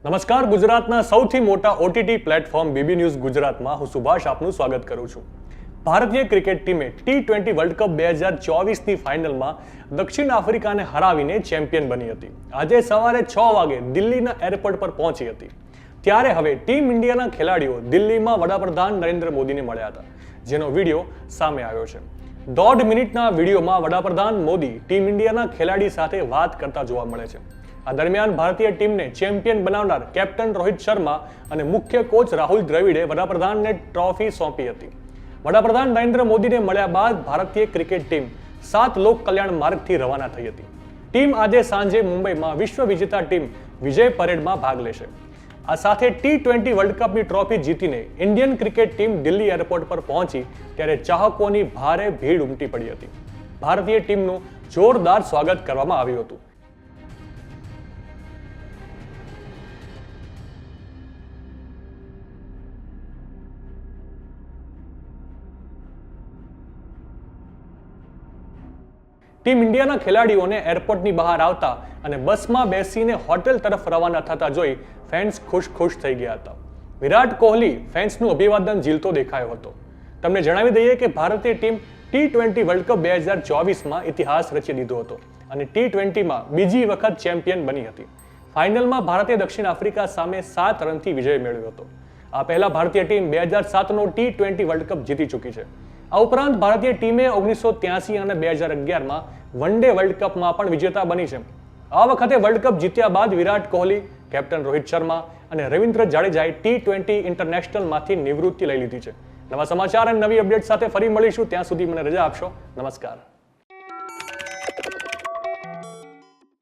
નમસ્કાર, ગુજરાતના સૌથી મોટા ઓટીટી પ્લેટફોર્મ બીબી ન્યૂઝ ગુજરાતમાં હું સુભાષ આપનું સ્વાગત કરું છું. ભારતીય ક્રિકેટ ટીમે T20 વર્લ્ડ કપ 2024ની ફાઇનલમાં દક્ષિણ આફ્રિકાને હરાવીને ચેમ્પિયન બની હતી. આજે સવારે 6 વાગે દિલ્હીના એરપોર્ટ પર પહોંચી હતી. ત્યારે હવે ટીમ ઇન્ડિયાના ખેલાડીઓ દિલ્હીમાં વડાપ્રધાન નરેન્દ્ર મોદીને મળ્યા હતા, જેનો વિડીયો સામે આવ્યો છે. 1.5 મિનિટના વિડીયોમાં વડાપ્રધાન મોદી ટીમ ઇન્ડિયાના ખેલાડી સાથે વાત કરતા જોવા મળે છે. આ દરમિયાન ભારતીય ટીમને ચેમ્પિયન બનાવનાર કેપ્ટન રોહિત શર્મા અને મુખ્ય કોચ રાહુલ દ્રવિડે વડાપ્રધાનને ટ્રોફી સોંપી હતી. વડાપ્રધાન નરેન્દ્ર મોદીને મળ્યા બાદ ભારતીય ક્રિકેટ ટીમ 7 લોક કલ્યાણ માર્ગથી રવાના થઈ હતી. ટીમ આજે સાંજે મુંબઈમાં વિશ્વ વિજેતા ટીમ વિજય પરેડમાં ભાગ લેશે. આ સાથે T20 વર્લ્ડ કપની ટ્રોફી જીતીને Indian cricket team Delhi airport પર પહોંચી ત્યારે ચાહકોની ભારે ભીડ ઉમટી પડી હતી. ભારતીય ટીમનું જોરદાર સ્વાગત કરવામાં આવ્યું હતું. ટીમ ઇન્ડિયાના ખેલાડીઓને એરપોર્ટની બહાર આવતા અને બસમાં બેસીને હોટેલ તરફ રવાના થતા જોઈ ફેન્સ ખુશ થઈ ગયા હતા. વિરાટ કોહલી ફેન્સનું અભિવાદન ઝીલતો દેખાયો હતો. તમને જણાવી દઈએ કે ભારતીય ટીમ T20 વર્લ્ડ કપ 2024માં ઇતિહાસ રચી દીધો હતો અને T20માં બીજી વખત ચેમ્પિયન બની હતી. ફાઇનલમાં ભારતે દક્ષિણ આફ્રિકા સામે 7 રનથી વિજય મેળવ્યો હતો. આ પહેલા ભારતીય ટીમ 2007નો T20 વર્લ્ડ કપ જીતી ચૂકી છે. આ ઉપરાંત ભારતીય ટીમે 1983 અને 2011માં વન ડે વર્લ્ડ કપમાં પણ વિજેતા બની છે. આ વખતે વર્લ્ડ કપ જીત્યા બાદ વિરાટ કોહલી, કેપ્ટન રોહિત શર્મા અને રવિન્દ્ર જાડેજાએ T20 ઇન્ટરનેશનલમાંથી નિવૃત્તિ લઈ લીધી છે. નવા સમાચાર અને નવી અપડેટ સાથે ફરી મળીશું. ત્યાં સુધી મને રજા આપશો. નમસ્કાર.